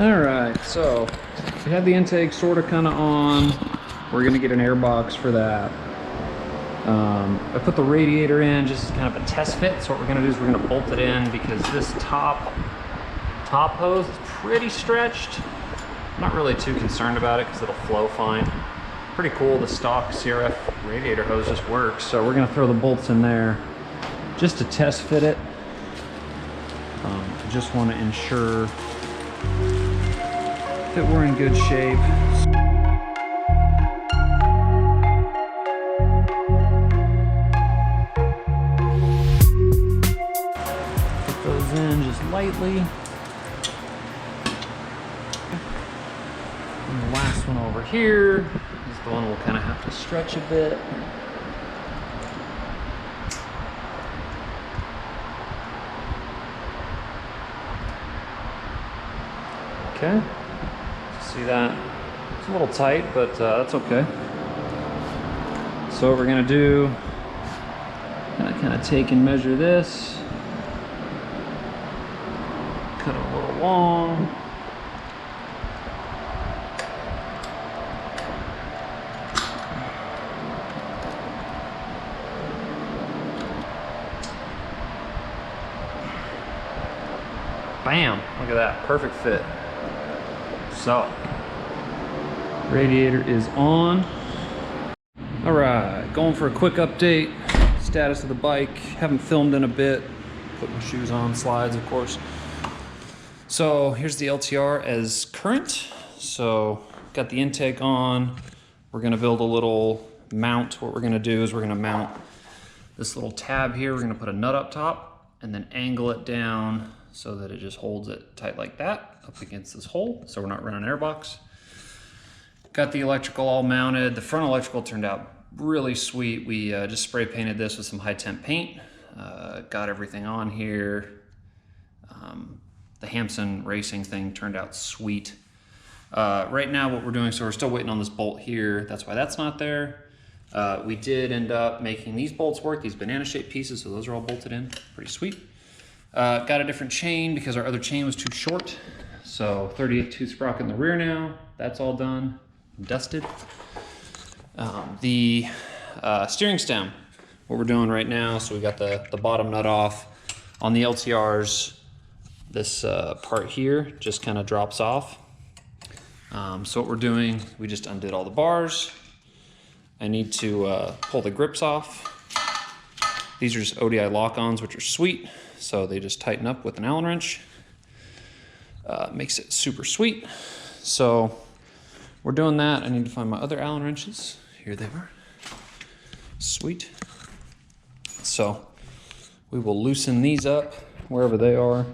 All right, so we have the intake sort of kind of on. We're gonna get an air box for that. I put the radiator in just as kind of a test fit. So what we're gonna do is we're gonna bolt it in because this top hose is pretty stretched. I'm not really too concerned about it because it'll flow fine. Pretty cool, the stock CRF radiator hose just works. So we're gonna throw the bolts in there just to test fit it. Just wanna ensure that we're in good shape. Put those in just lightly. And the last one over here is the one we'll kind of have to stretch a bit. Okay. See that? It's a little tight, but that's okay. So what we're gonna do, kind of take and measure this. Cut it a little long. Bam! Look at that, perfect fit. So, radiator is on. All right, going for a quick update. Status of the bike. Haven't filmed in a bit. Put my shoes on, slides, of course. So here's the LTR as current. So got the intake on. We're gonna build a little mount. What we're gonna do is we're gonna mount this little tab here. We're gonna put a nut up top and then angle it down so that it just holds it tight like that up against this hole, so we're not running an airbox. Got the electrical all mounted. The front electrical turned out really sweet. We just spray painted this with some high temp paint. Got everything on here. The Hampson racing thing turned out sweet. Right now what we're doing, so we're still waiting on this bolt here. That's why that's not there. We did end up making these bolts work, these banana shaped pieces, so those are all bolted in, pretty sweet. Got a different chain because our other chain was too short. So 38 tooth sprocket in the rear now, that's all done, dusted. The steering stem, what we're doing right now, so we got the bottom nut off. On the LTRs, this part here just kind of drops off. So what we're doing, we just undid all the bars. I need to pull the grips off. These are just ODI lock-ons, which are sweet. So they just tighten up with an Allen wrench. Makes it super sweet. So we're doing that. I need to find my other Allen wrenches. Here they are. Sweet. So we will loosen these up wherever they are.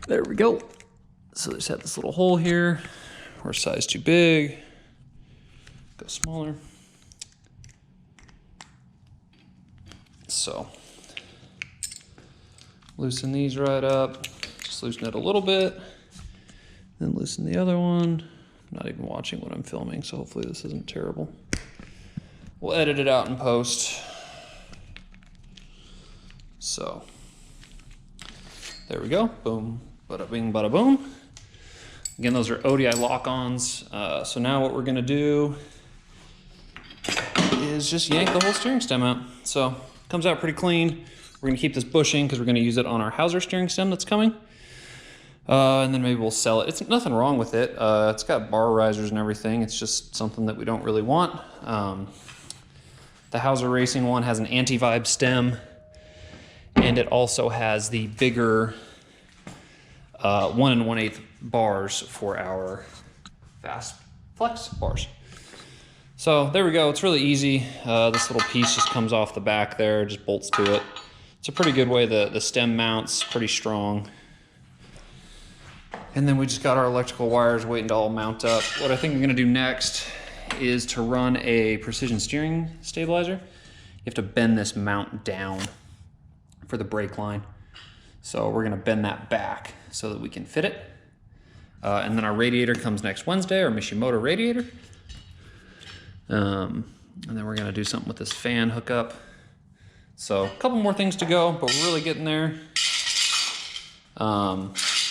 There we go. So just have this little hole here. We're size too big. Go smaller. So loosen these right up. Just loosen it a little bit. Then loosen the other one. I'm not even watching what I'm filming, so hopefully this isn't terrible. We'll edit it out in post. So there we go. Boom. Bada bing, bada boom. Again, those are ODI lock-ons. So now what we're gonna do is just yank the whole steering stem out. So comes out pretty clean. We're gonna keep this bushing because we're gonna use it on our Hauser steering stem that's coming. And then maybe we'll sell it. It's nothing wrong with it. It's got bar risers and everything. It's just something that we don't really want. The Hauser Racing one has an anti-vibe stem, and it also has the bigger 1 1/8 bars for our fast flex bars. So there we go, it's really easy. This little piece just comes off the back there, just bolts to it. It's a pretty good way the stem mounts, pretty strong. And then we just got our electrical wires waiting to all mount up. What I think I'm gonna do next is to run a precision steering stabilizer. You have to bend this mount down for the brake line. So we're gonna bend that back so that we can fit it. And then our radiator comes next Wednesday, our Mishimoto radiator. And then we're gonna do something with this fan hookup. So a couple more things to go, but we're really getting there.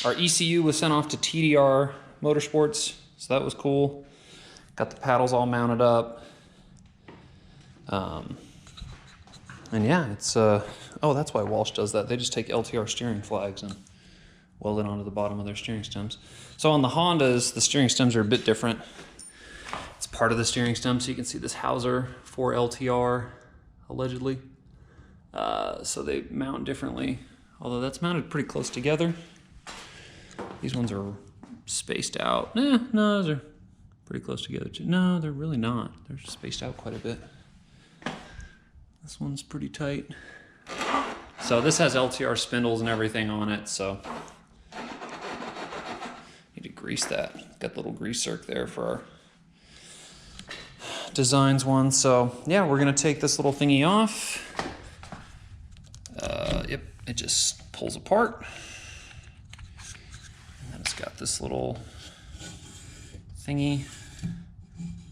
Our ECU was sent off to TDR Motorsports, so that was cool. Got the paddles all mounted up. And yeah, it's, oh, that's why Walsh does that. They just take LTR steering flags and weld it onto the bottom of their steering stems. So on the Hondas, the steering stems are a bit different. It's part of the steering stem, so you can see this howser for LTR, allegedly. So they mount differently, although that's mounted pretty close together. These ones are spaced out. No, those are pretty close together too. No, they're really not. They're spaced out quite a bit. This one's pretty tight. So this has LTR spindles and everything on it, so need to grease that. Got the little grease circ there for our designs one. So yeah, we're gonna take this little thingy off. Yep, it just pulls apart. And then it's got this little thingy.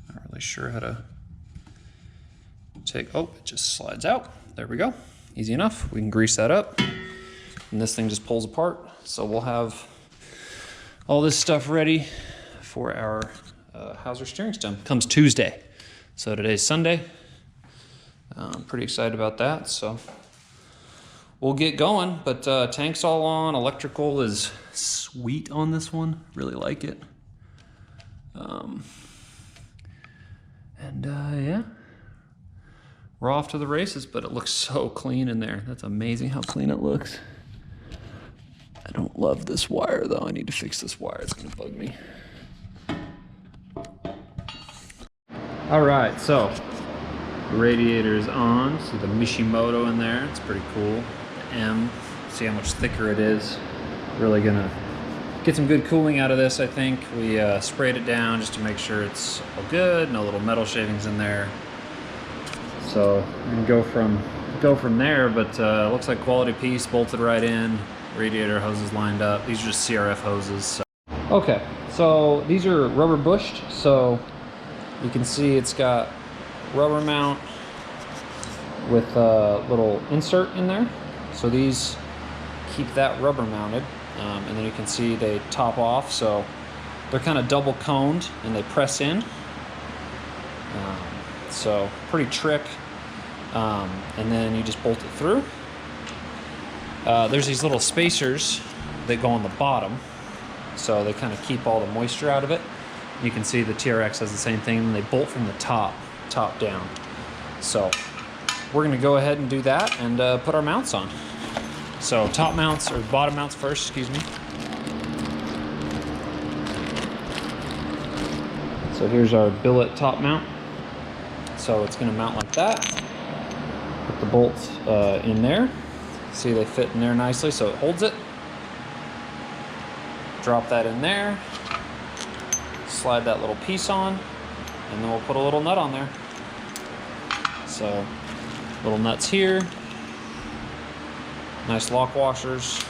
Not really sure how to take, oh, it just slides out. There we go, easy enough. We can grease that up and this thing just pulls apart. So we'll have all this stuff ready for our Hauser steering stem. Comes Tuesday. So today's Sunday. I'm pretty excited about that. So we'll get going, but tank's all on. Electrical is sweet on this one. Really like it. Yeah, we're off to the races, but it looks so clean in there. That's amazing how clean it looks. I don't love this wire though. I need to fix this wire. It's gonna bug me. All right, so the radiator's on. See the Mishimoto in there. It's pretty cool. The M. See how much thicker it is. Really gonna get some good cooling out of this, I think. We sprayed it down just to make sure it's all good. No little metal shavings in there. So we can go from there, but looks like quality piece, bolted right in. Radiator hoses lined up. These are just CRF hoses. So. Okay, so these are rubber bushed. So you can see it's got rubber mount with a little insert in there. So these keep that rubber mounted. And then you can see they top off. So they're kind of double coned and they press in. So pretty trick. And then you just bolt it through. There's these little spacers that go on the bottom. So they kind of keep all the moisture out of it. You can see the TRX has the same thing, and they bolt from the top down. So we're gonna go ahead and do that and put our mounts on. So top mounts, or bottom mounts first, excuse me. So here's our billet top mount. So it's gonna mount like that. Put the bolts in there. See, they fit in there nicely, so it holds it. Drop that in there. Slide that little piece on, and then we'll put a little nut on there. So, little nuts here. Nice lock washers.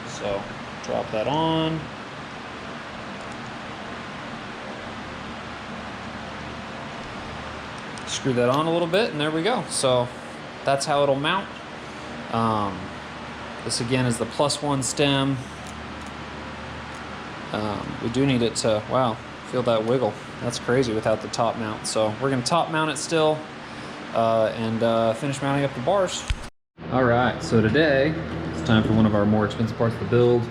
So, drop that on. Screw that on a little bit, and there we go. So, that's how it'll mount. This again is the +1 stem. We do need it to, wow, feel that wiggle. That's crazy without the top mount. So we're gonna top mount it still and finish mounting up the bars. All right, so today it's time for one of our more expensive parts of the build,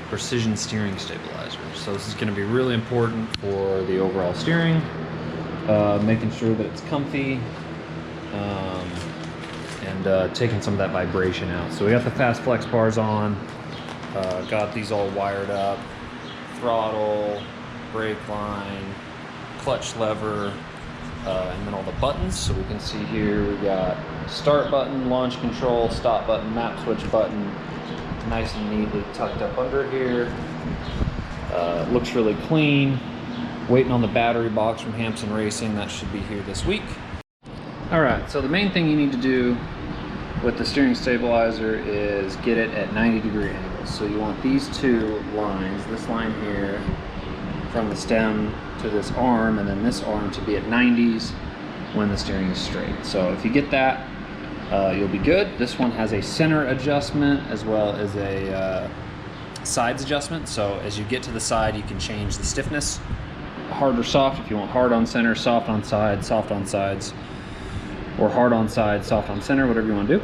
precision steering stabilizer. So this is gonna be really important for the overall steering, making sure that it's comfy, and taking some of that vibration out. So we got the fast flex bars on, got these all wired up, throttle, brake line, clutch lever, and then all the buttons. So we can see here we got start button, launch control, stop button, map switch button, nice and neatly tucked up under here. Looks really clean. Waiting on the battery box from Hampson Racing. That should be here this week. All right, so the main thing you need to do with the steering stabilizer is get it at 90-degree angles. So you want these two lines, this line here from the stem to this arm, and then this arm to be at 90s when the steering is straight. So if you get that, you'll be good. This one has a center adjustment as well as a sides adjustment. So as you get to the side, you can change the stiffness, hard or soft. If you want hard on center, soft on sides, soft on sides, or hard on sides, soft on center, whatever you want to do.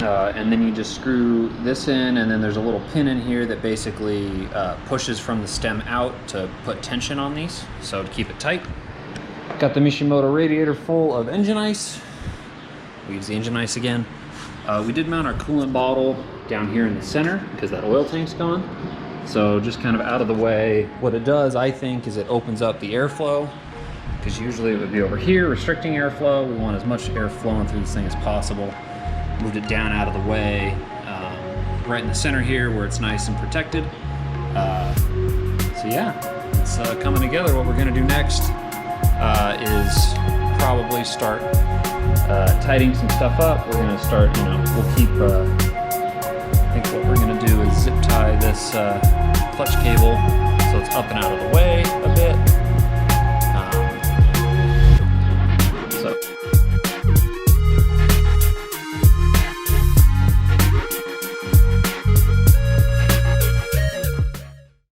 And then you just screw this in, and then there's a little pin in here that basically pushes from the stem out to put tension on these, so to keep it tight. Got the Mishimoto radiator full of engine ice. We use the engine ice again. We did mount our coolant bottle down here in the center because that oil tank's gone. So just kind of out of the way. What it does, I think, is it opens up the airflow, because usually it would be over here restricting airflow. We want as much air flowing through this thing as possible. Moved it down out of the way, right in the center here where it's nice and protected. So yeah, it's coming together. What we're gonna do next is probably start tightening some stuff up. We're gonna start, we'll keep, I think what we're gonna do is zip tie this clutch cable so it's up and out of the way.